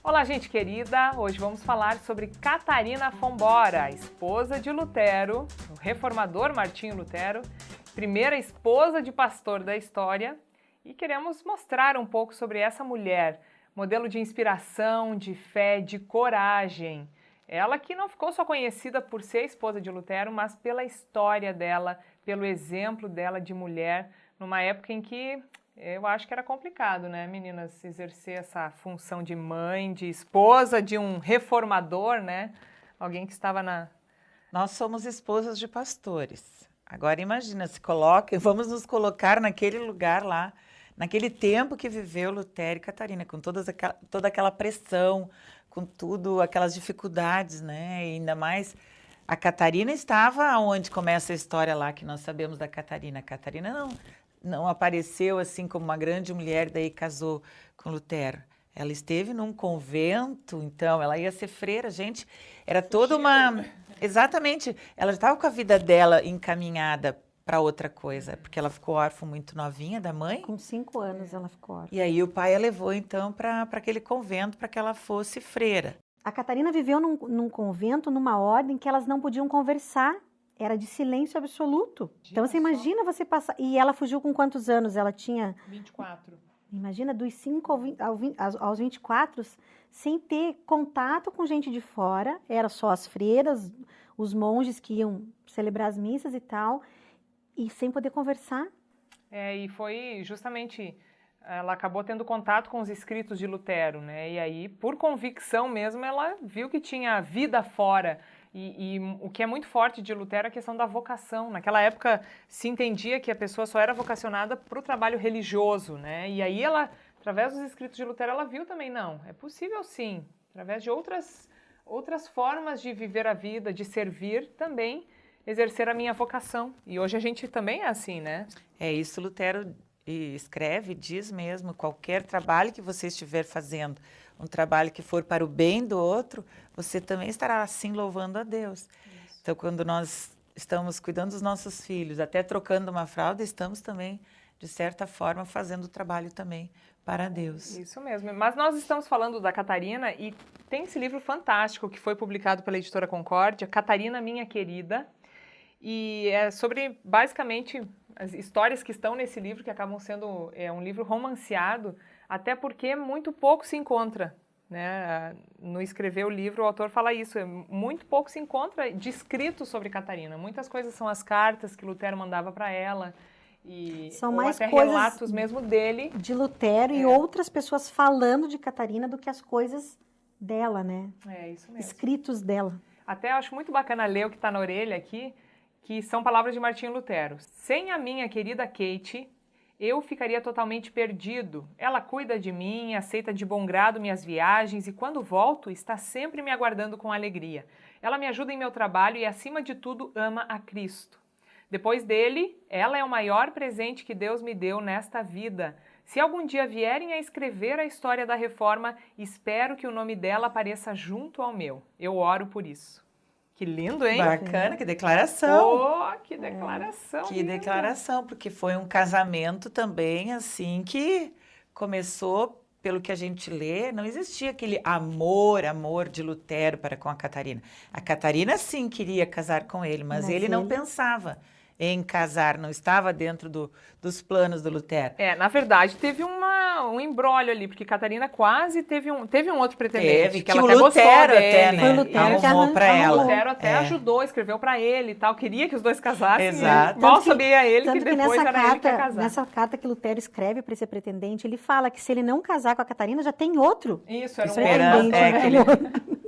Olá, gente querida! Hoje vamos falar sobre Catarina Fombora, esposa de Lutero, o reformador Martinho Lutero, primeira esposa de pastor da história, e queremos mostrar um pouco sobre essa mulher, modelo de inspiração, de fé, de coragem. Ela que não ficou só conhecida por ser esposa de Lutero, mas pela história dela, pelo exemplo dela de mulher, numa época em que eu acho que era complicado, né, meninas, exercer essa função de mãe, de esposa, de um reformador, né? Alguém que estava na... Nós somos esposas de pastores. Agora imagina, vamos nos colocar naquele lugar lá, naquele tempo que viveu Lutero e Catarina, com toda aquela pressão, com tudo, aquelas dificuldades, né? E ainda mais, a Catarina estava onde começa a história lá, que nós sabemos da Catarina. A Catarina não apareceu assim como uma grande mulher, daí casou com Lutero. Ela esteve num convento, então ela ia ser freira, gente. Era toda uma... Exatamente. Ela já estava com a vida dela encaminhada para outra coisa, porque ela ficou órfã muito novinha da mãe. Com 5 anos ela ficou órfã. E aí o pai a levou então para aquele convento para que ela fosse freira. A Catarina viveu num convento, numa ordem que elas não podiam conversar. Era de silêncio absoluto. Então você imagina você passar... E ela fugiu com quantos anos? Ela tinha... 24. Imagina, dos 5 aos 24, sem ter contato com gente de fora. Era só as freiras, os monges que iam celebrar as missas e tal. E sem poder conversar. E foi justamente... Ela acabou tendo contato com os escritos de Lutero, né? E aí, por convicção mesmo, ela viu que tinha vida fora. E o que é muito forte de Lutero é a questão da vocação. Naquela época se entendia que a pessoa só era vocacionada para o trabalho religioso, né? E aí ela, através dos escritos de Lutero, ela viu também, não, é possível sim, através de outras formas de viver a vida, de servir também, exercer a minha vocação. E hoje a gente também é assim, né? É isso, Lutero escreve, diz mesmo, qualquer trabalho que você estiver fazendo, um trabalho que for para o bem do outro, você também estará assim louvando a Deus. Isso. Então, quando nós estamos cuidando dos nossos filhos, até trocando uma fralda, estamos também, de certa forma, fazendo o trabalho também para Deus. Isso mesmo. Mas nós estamos falando da Catarina e tem esse livro fantástico que foi publicado pela editora Concórdia, Catarina, Minha Querida, e é sobre, basicamente, as histórias que estão nesse livro, que acabam sendo um livro romanceado, até porque muito pouco se encontra, né? No escrever o livro, o autor fala isso, muito pouco se encontra descrito sobre Catarina. Muitas coisas são as cartas que Lutero mandava para ela, são mais até coisas relatos mesmo dele. De Lutero e outras pessoas falando de Catarina do que as coisas dela, né? É, isso mesmo. Escritos dela. Até acho muito bacana ler o que está na orelha aqui, que são palavras de Martinho Lutero. Sem a minha querida Kate, eu ficaria totalmente perdido. Ela cuida de mim, aceita de bom grado minhas viagens e quando volto, está sempre me aguardando com alegria. Ela me ajuda em meu trabalho e, acima de tudo, ama a Cristo. Depois dele, ela é o maior presente que Deus me deu nesta vida. Se algum dia vierem a escrever a história da Reforma, espero que o nome dela apareça junto ao meu. Eu oro por isso. Que lindo, hein? Bacana, que declaração. Oh, que declaração. Que linda. declaração, porque foi um casamento também, assim, que começou, pelo que a gente lê, não existia aquele amor de Lutero para com a Catarina. A Catarina, sim, queria casar com ele, mas ele não pensava em casar, não estava dentro dos planos do Lutero. Na verdade, teve um embrólio ali, porque Catarina quase teve um outro pretendente. Que ela o até Lutero gostou dele. né? Foi o Lutero que arrumou para ela. O Lutero até ajudou, escreveu para ele e tal, queria que os dois casassem. Exato. Mal sabia ele que depois nessa era ele que ia casar. Nessa carta que Lutero escreve para esse pretendente, ele fala que se ele não casar com a Catarina, já tem outro. Isso, era um pretendente.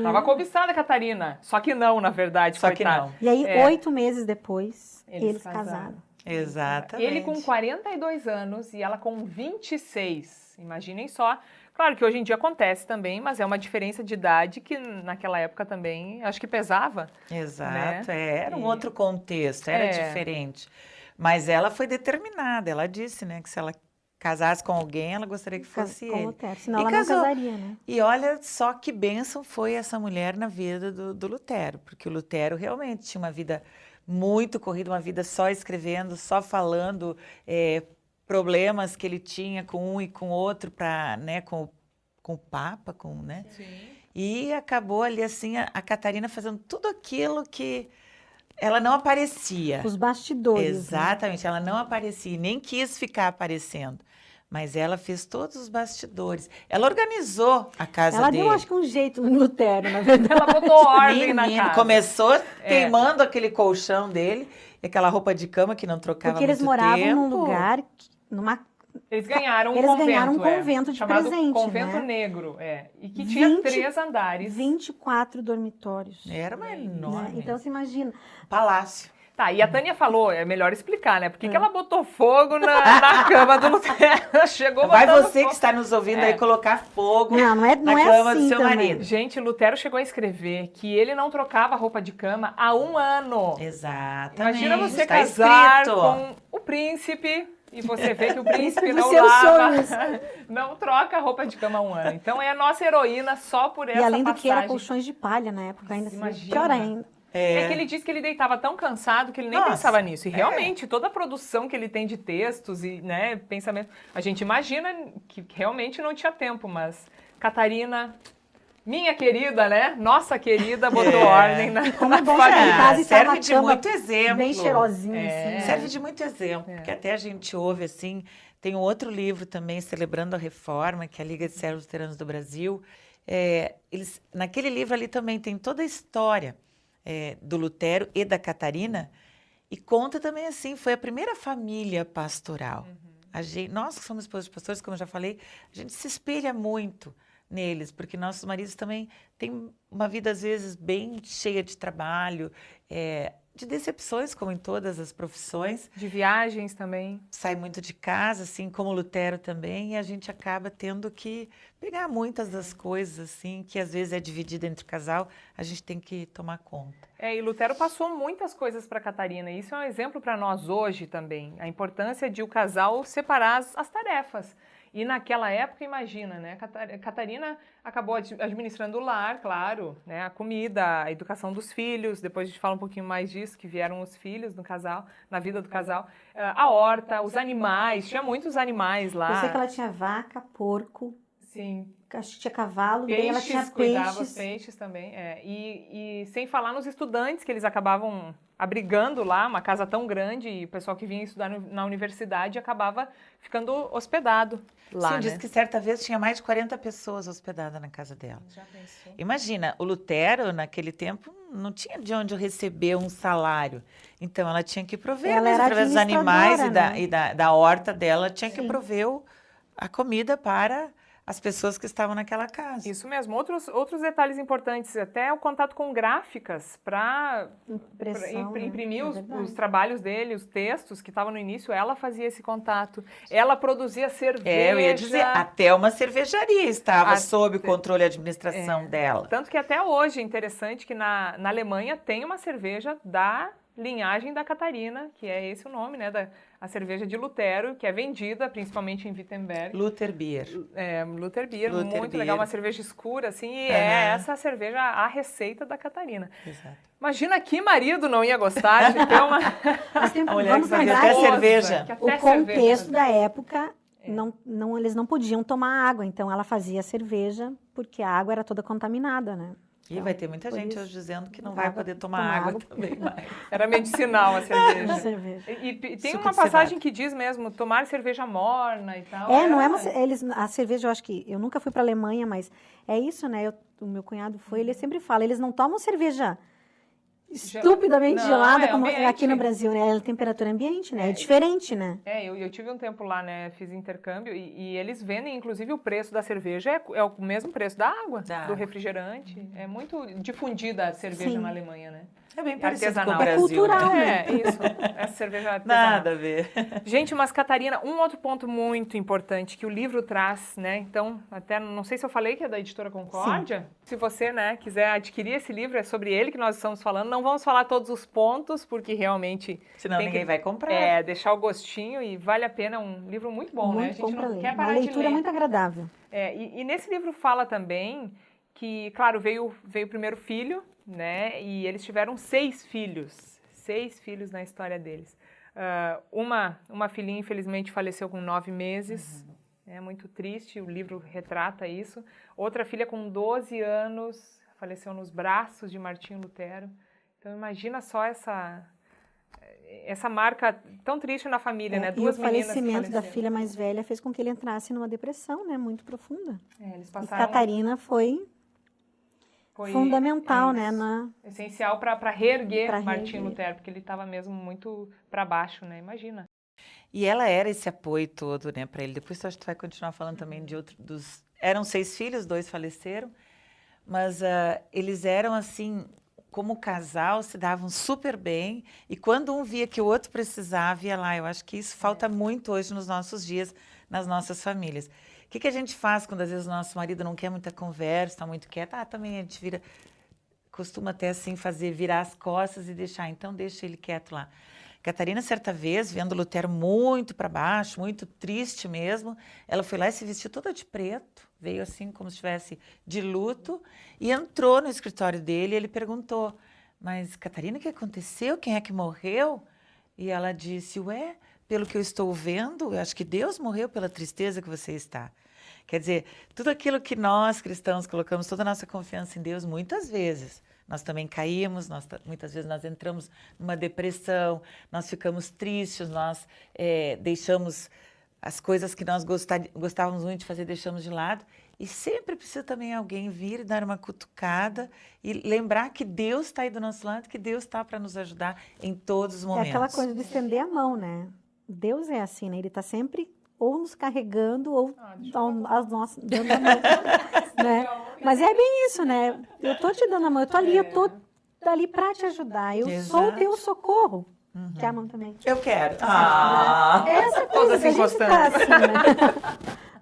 Tava cobiçada a Catarina, só que não, na verdade, só que não. E aí, 8 meses depois, eles casaram. Exatamente. Ele com 42 anos e ela com 26. Imaginem só. Claro que hoje em dia acontece também, mas é uma diferença de idade que naquela época também acho que pesava. Exato, né? Era um outro contexto, era diferente. Mas ela foi determinada, ela disse, né, que se ela casasse com alguém, ela gostaria que fosse ele. Lutero, senão ela não casaria, né? E olha só que bênção foi essa mulher na vida do Lutero, porque o Lutero realmente tinha uma vida muito corrida, uma vida só escrevendo, só falando, problemas que ele tinha com um e com outro, com com o Papa, né? Sim. E acabou ali, assim, a Catarina fazendo tudo aquilo que ela não aparecia. Os bastidores. Exatamente, ela não aparecia e nem quis ficar aparecendo. Mas ela fez todos os bastidores. Ela organizou a casa Ela dele. deu, acho que, um jeito no Lutero, na verdade. Ela botou ordem na Menino, casa. começou queimando aquele colchão dele e aquela roupa de cama que não trocava Porque eles muito moravam tempo. num lugar, Eles ganharam um Eles convento, ganharam um convento de chamado presente, Convento né? Negro, e que tinha 3 andares. 24 dormitórios. Era uma enorme. Né? Então, você imagina. Palácio. Tá, e a Tânia falou, é melhor explicar, né? Por que ela botou fogo na cama do Lutero? Chegou Vai botando você fogo. que está nos ouvindo aí colocar fogo Não é na cama assim do seu também. marido. Gente, Lutero chegou a escrever que ele não trocava roupa de cama há 1 ano. Exatamente. Imagina você está casar escrito. com o príncipe e você vê que o príncipe Dos não seus lava, sonhos. não troca a roupa de cama há 1 ano. Então é a nossa heroína só por essa E além do passagem. que era colchões de palha na época, ainda Imagina. pior ainda. É que ele disse que ele deitava tão cansado que ele nem Nossa, pensava nisso. E realmente, toda a produção que ele tem de textos e pensamento, a gente imagina que realmente não tinha tempo, mas Catarina, minha querida, né? Nossa querida, botou ordem na Como é bom chegar em casa e estar serve na de cama muito exemplo. bem cheirosinha, assim. né? Serve de muito exemplo, porque até a gente ouve assim. Tem um outro livro também, celebrando a Reforma, que é a Liga de Servos Luteranos do Brasil. Naquele livro ali também tem toda a história do Lutero e da Catarina, e conta também assim, foi a primeira família pastoral. Nós que somos esposos de pastores, como eu já falei, a gente se espelha muito neles, porque nossos maridos também têm uma vida, às vezes, bem cheia de trabalho, de decepções, como em todas as profissões. De viagens também. Sai muito de casa, assim como o Lutero também, e a gente acaba tendo que pegar muitas das coisas, assim, que às vezes é dividida entre o casal, a gente tem que tomar conta. E Lutero passou muitas coisas para Catarina, e isso é um exemplo para nós hoje também, a importância de o casal separar as tarefas. E naquela época, imagina, né? Catarina acabou administrando o lar, claro, né? A comida, a educação dos filhos, depois a gente fala um pouquinho mais disso, que vieram os filhos no casal, na vida do casal, a horta, os animais, tinha muitos animais lá. Eu sei que ela tinha vaca, porco, Sim. acho que tinha cavalo, daí ela tinha cuidava peixes. os peixes também. E sem falar nos estudantes, que eles acabavam abrigando lá, uma casa tão grande, e o pessoal que vinha estudar na universidade acabava ficando hospedado lá, Sim, diz que certa vez tinha mais de 40 pessoas hospedadas na casa dela. Já pensou? Imagina, o Lutero, naquele tempo, não tinha de onde receber um salário. Então, ela tinha que prover, Ela era através dos animais administradora, e da horta dela, tinha que Sim. prover a comida para as pessoas que estavam naquela casa. Isso mesmo. Outros detalhes importantes, até o contato com gráficas para Impressão, né? imprimir É verdade. os trabalhos dele, os textos que estavam no início, ela fazia esse contato. Ela produzia cerveja. Eu ia dizer, até uma cervejaria estava sob o controle e administração dela. Tanto que até hoje é interessante que na Alemanha tem uma cerveja da linhagem da Catarina, que é esse o nome, né, a cerveja de Lutero, que é vendida principalmente em Wittenberg. Luther Beer. Luther Beer, Luther muito Beer. legal, uma cerveja escura, assim, e é essa cerveja a receita da Catarina. Exato. Imagina que marido não ia gostar de ter uma... Mas tem- A mulher que vamos fazia lembrar até que cerveja. Que até o contexto cerveja. da época, eles não podiam tomar água, então ela fazia cerveja porque a água era toda contaminada, né? E vai ter muita por gente isso, hoje dizendo que não água- vai poder tomar tomar água água. também mais. Era medicinal a cerveja. Cerveja. E tem Suco uma de passagem cevada. que diz mesmo, tomar cerveja morna e tal. Não é a cerveja, eu acho que, eu nunca fui para Alemanha, mas é isso, né? O meu cunhado foi, ele sempre fala, eles não tomam cerveja estupidamente Não, gelada, é como ambiente. aqui no Brasil, né? É temperatura ambiente, né? É diferente, né? Eu tive um tempo lá, né, fiz intercâmbio e eles vendem, inclusive, o preço da cerveja é o mesmo preço da água, do refrigerante. É muito difundida a cerveja Sim. na Alemanha, né? É bem parecido com o artesanal. É Brasil. cultural, né? Isso, essa cerveja artesanal. Nada a ver. Gente, mas Catarina, um outro ponto muito importante que o livro traz, né? Então, até não sei se eu falei que é da Editora Concórdia. Se você, né, quiser adquirir esse livro, é sobre ele que nós estamos falando. Não vamos falar todos os pontos, porque realmente Senão tem ninguém que, vai comprar. deixar o gostinho e vale a pena, um livro muito bom, né? A Muito gente bom para não ler. quer Uma parar de leitura ler. muito agradável. E nesse livro fala também que, claro, veio o primeiro filho, né? E eles tiveram 6 filhos. 6 filhos na história deles. Uma filhinha, infelizmente, faleceu com 9 meses. É muito triste, o livro retrata isso. Outra filha com 12 anos faleceu nos braços de Martinho Lutero. Então imagina só essa marca tão triste na família, né? E o Duas meninas que falecimento da faleceram. filha mais velha fez com que ele entrasse numa depressão, né? Muito profunda. Eles E passaram, Catarina foi fundamental, né? essencial para reerguer Pra Martinho reerguer. Lutero, porque ele estava mesmo muito para baixo, né? Imagina. E ela era esse apoio todo, né, para ele. Depois acho que tu vai continuar falando também de dos... Eram 6 filhos, 2 faleceram, mas eles eram assim, como casal, se davam super bem. E quando um via que o outro precisava, ia lá. Eu acho que isso falta muito hoje nos nossos dias, nas nossas famílias. O que a gente faz quando às vezes o nosso marido não quer muita conversa, está muito quieto? Também a gente costuma até assim fazer, virar as costas e deixar. Então deixa ele quieto lá. Catarina, certa vez, vendo Lutero muito para baixo, muito triste mesmo, ela foi lá e se vestiu toda de preto, veio assim como se estivesse de luto, e entrou no escritório dele e ele perguntou, mas Catarina, o que aconteceu? Quem é que morreu? E ela disse, ué, pelo que eu estou vendo, eu acho que Deus morreu pela tristeza que você está. Quer dizer, tudo aquilo que nós, cristãos, colocamos toda a nossa confiança em Deus, muitas vezes, nós também caímos, muitas vezes nós entramos numa depressão, nós ficamos tristes, nós deixamos as coisas que nós gostávamos muito de fazer, deixamos de lado. E sempre precisa também alguém vir e dar uma cutucada e lembrar que Deus está aí do nosso lado, que Deus está para nos ajudar em todos os momentos. É aquela coisa de estender a mão, né? Deus é assim, né? Ele está sempre ou nos carregando ou as nossas dando a mão, né? Mas é bem isso, né? Eu tô te dando a mão, eu tô ali, eu tô ali para te ajudar. Eu sou o teu socorro. Quer a mão também? Eu quero. Essa coisa que a gente tá assim,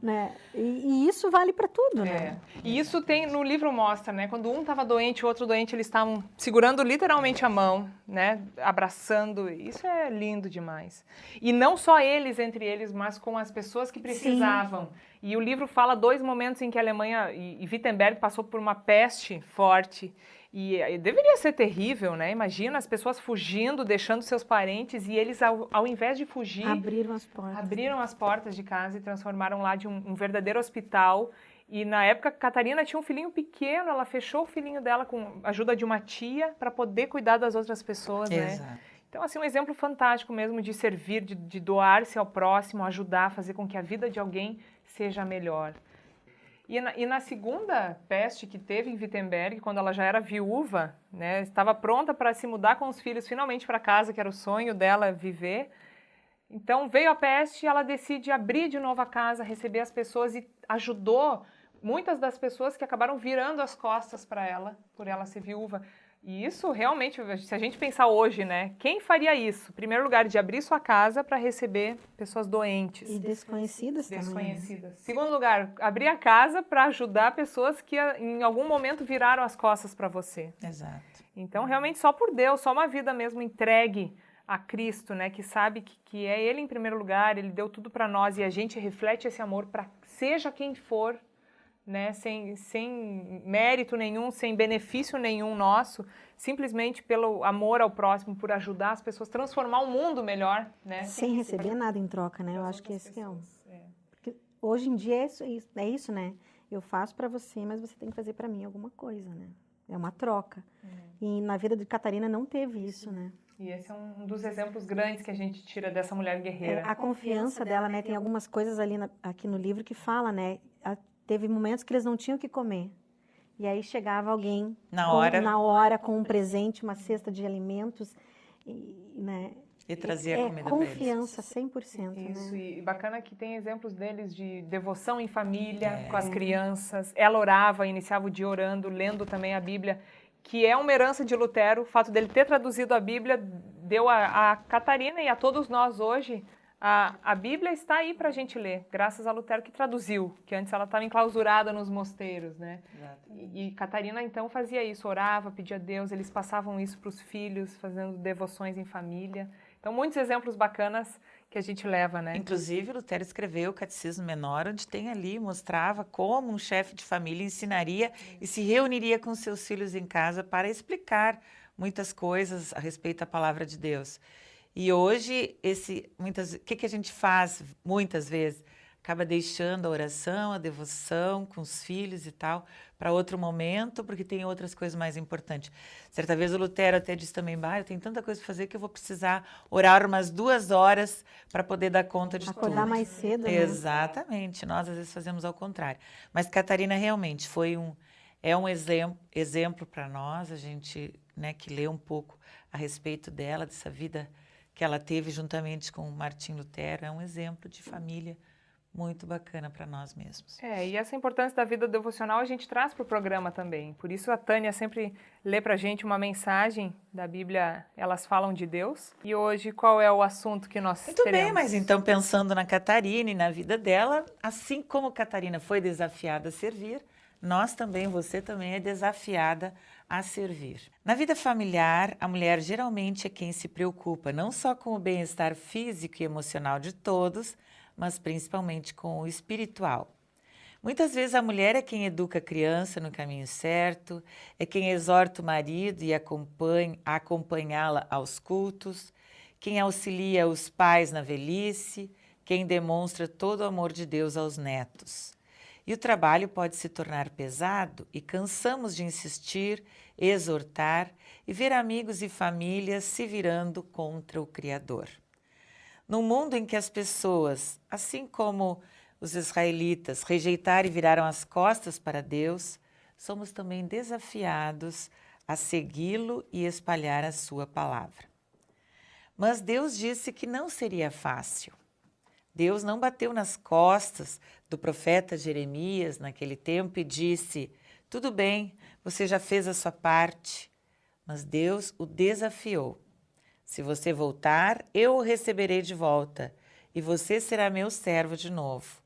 né? E isso vale para tudo, né? E isso tem, no livro mostra, né? Quando um estava doente, o outro doente, eles estavam segurando literalmente a mão, né? Abraçando. Isso é lindo demais. E não só eles, entre eles, mas com as pessoas que precisavam. Sim. E o livro fala 2 momentos em que a Alemanha e Wittenberg passou por uma peste forte. E deveria ser terrível, né? Imagina as pessoas fugindo, deixando seus parentes, e eles, ao invés de fugir... Abriram as portas de casa e transformaram lá de um verdadeiro hospital. E na época, Catarina tinha um filhinho pequeno, ela fechou o filhinho dela com a ajuda de uma tia para poder cuidar das outras pessoas, Exato. Né? Então, assim, um exemplo fantástico mesmo de servir, de doar-se ao próximo, ajudar, fazer com que a vida de alguém seja melhor. E na segunda peste que teve em Wittenberg, quando ela já era viúva, né, estava pronta para se mudar com os filhos finalmente para casa, que era o sonho dela viver. Então veio a peste e ela decide abrir de novo a casa, receber as pessoas e ajudou muitas das pessoas que acabaram virando as costas para ela, por ela ser viúva. E isso realmente, se a gente pensar hoje, né? Quem faria isso? Em primeiro lugar, de abrir sua casa para receber pessoas doentes. E desconhecidas também. Segundo lugar, abrir a casa para ajudar pessoas que em algum momento viraram as costas para você. Exato. Então, realmente, só por Deus, só uma vida mesmo entregue a Cristo, né? Que sabe que é Ele em primeiro lugar, Ele deu tudo para nós e a gente reflete esse amor para seja quem for, né, sem mérito nenhum, sem benefício nenhum nosso, simplesmente pelo amor ao próximo, por ajudar as pessoas, transformar o mundo melhor, né? Sem receber nada em troca, né? Eu acho que esse é um... Porque hoje em dia é isso, né? Eu faço para você, mas você tem que fazer para mim alguma coisa, né? É uma troca. E na vida de Catarina não teve isso, né? E esse é um dos exemplos grandes que a gente tira dessa mulher guerreira. A confiança dela, né? Tem algumas coisas ali aqui no livro que fala, né? Teve momentos que eles não tinham o que comer. E aí chegava alguém na hora com um presente, uma cesta de alimentos, né? E trazia comida para eles. Confiança 100%. Isso, né? E bacana que tem exemplos deles de devoção em família, com as crianças. Ela orava, iniciava o dia orando, lendo também a Bíblia, que é uma herança de Lutero. O fato dele ter traduzido a Bíblia deu a Catarina e a todos nós hoje. A Bíblia está aí para a gente ler, graças a Lutero que traduziu, que antes ela estava enclausurada nos mosteiros, né? E Catarina então fazia isso, orava, pedia a Deus, eles passavam isso para os filhos, fazendo devoções em família. Então, muitos exemplos bacanas que a gente leva, né? Inclusive, Lutero escreveu o Catecismo Menor, onde tem ali, mostrava como um chefe de família ensinaria e se reuniria com seus filhos em casa para explicar muitas coisas a respeito da palavra de Deus. E hoje, o que a gente faz muitas vezes? acaba deixando a oração, a devoção com os filhos e tal, para outro momento, porque tem outras coisas mais importantes. Certa vez o Lutero até disse também, eu tenho tanta coisa para fazer que eu vou precisar orar umas 2 horas para poder dar conta de Acordar tudo. mais cedo, né? Exatamente, nós às vezes fazemos ao contrário. Mas Catarina realmente é um exemplo para nós, a gente, né, que lê um pouco a respeito dela, dessa vida que ela teve juntamente com Martim Lutero, é um exemplo de família muito bacana para nós mesmos. E essa importância da vida devocional a gente traz para o programa também. Por isso a Tânia sempre lê para a gente uma mensagem da Bíblia, Elas Falam de Deus. E hoje qual é o assunto que nós teremos? Muito bem, mas então pensando na Catarina e na vida dela, assim como Catarina foi desafiada a servir, nós também, você também é desafiada a servir. Na vida familiar, a mulher geralmente é quem se preocupa não só com o bem-estar físico e emocional de todos, mas principalmente com o espiritual. Muitas vezes a mulher é quem educa a criança no caminho certo, é quem exorta o marido e acompanhá-la aos cultos, quem auxilia os pais na velhice, quem demonstra todo o amor de Deus aos netos. E o trabalho pode se tornar pesado e cansamos de insistir, exortar e ver amigos e famílias se virando contra o Criador. Num mundo em que as pessoas, assim como os israelitas, rejeitaram e viraram as costas para Deus, somos também desafiados a segui-lo e espalhar a sua palavra. Mas Deus disse que não seria fácil. Deus não bateu nas costas do profeta Jeremias naquele tempo e disse, tudo bem, você já fez a sua parte. Mas Deus o desafiou. Se você voltar, eu o receberei de volta, e você será meu servo de novo.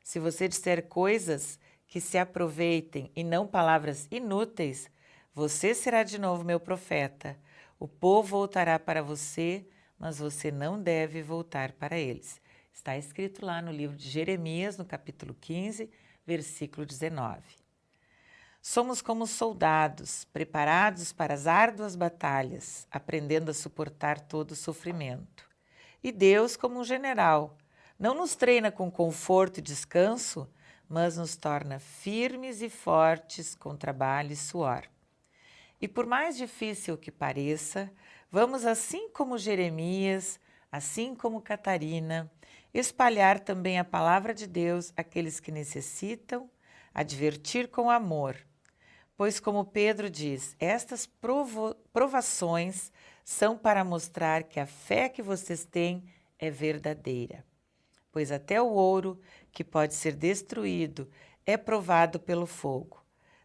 Se você disser coisas que se aproveitem e não palavras inúteis, você será de novo meu profeta. O povo voltará para você, mas você não deve voltar para eles. Está escrito lá no livro de Jeremias, no capítulo 15, versículo 19. Somos como soldados, preparados para as árduas batalhas, aprendendo a suportar todo o sofrimento. E Deus, como um general, não nos treina com conforto e descanso, mas nos torna firmes e fortes com trabalho e suor. E por mais difícil que pareça, vamos, assim como Jeremias, assim como Catarina, espalhar também a palavra de Deus àqueles que necessitam, advertir com amor. Pois, como Pedro diz, estas provações são para mostrar que a fé que vocês têm é verdadeira. Pois até o ouro, que pode ser destruído, é provado pelo fogo.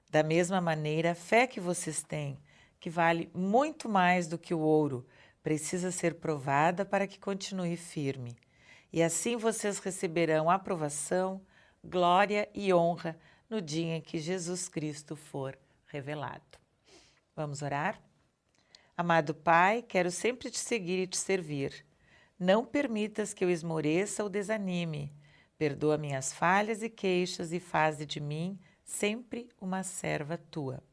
Da mesma maneira, a fé que vocês têm, que vale muito mais do que o ouro, precisa ser provada para que continue firme. E assim vocês receberão aprovação, glória e honra no dia em que Jesus Cristo for revelado. Vamos orar? Amado Pai, quero sempre te seguir e te servir. Não permitas que eu esmoreça ou desanime. Perdoa minhas falhas e queixas e faze de mim sempre uma serva tua.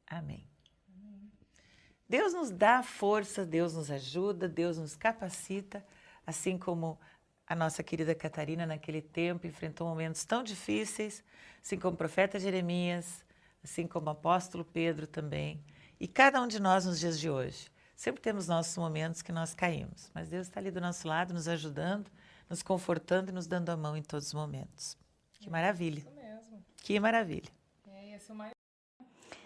Amém. Deus nos dá força, Deus nos ajuda, Deus nos capacita, assim como a nossa querida Catarina naquele tempo enfrentou momentos tão difíceis, assim como o profeta Jeremias, assim como o apóstolo Pedro também, e cada um de nós nos dias de hoje. Sempre temos nossos momentos que nós caímos, mas Deus está ali do nosso lado, nos ajudando, nos confortando e nos dando a mão em todos os momentos. Que maravilha. Isso mesmo. Que maravilha. Esse é o mais...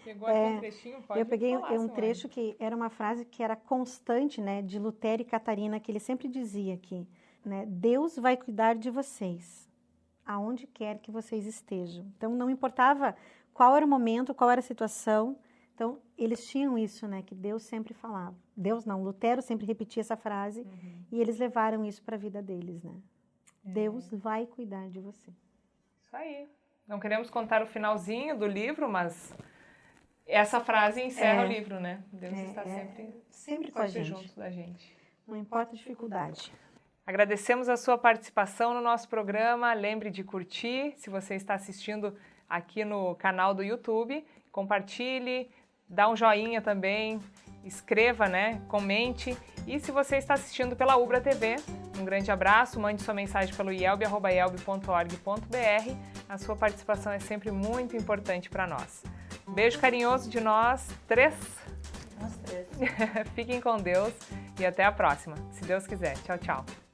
Pegou aqui um trechinho, pode Eu peguei falar, um trecho que era uma frase que era constante, né, de Lutero e Catarina, que ele sempre dizia aqui, né, Deus vai cuidar de vocês, aonde quer que vocês estejam. Então, não importava qual era o momento, qual era a situação, então, eles tinham isso, né, que Deus sempre falava. Deus não, Lutero sempre repetia essa frase, e eles levaram isso para a vida deles, né. Deus vai cuidar de você. Isso aí. Não queremos contar o finalzinho do livro, mas essa frase encerra o livro, né? Deus está sempre com a gente, junto da gente. Não importa a dificuldade. Agradecemos a sua participação no nosso programa. Lembre de curtir, se você está assistindo aqui no canal do YouTube. Compartilhe, dá um joinha também escreva, né? Comente. E se você está assistindo pela Ubra TV, um grande abraço, mande sua mensagem pelo ielbe@ielbe.org.br. A sua participação é sempre muito importante para nós. Um beijo carinhoso de nós três. Nós três. Fiquem com Deus e até a próxima, se Deus quiser. Tchau, tchau.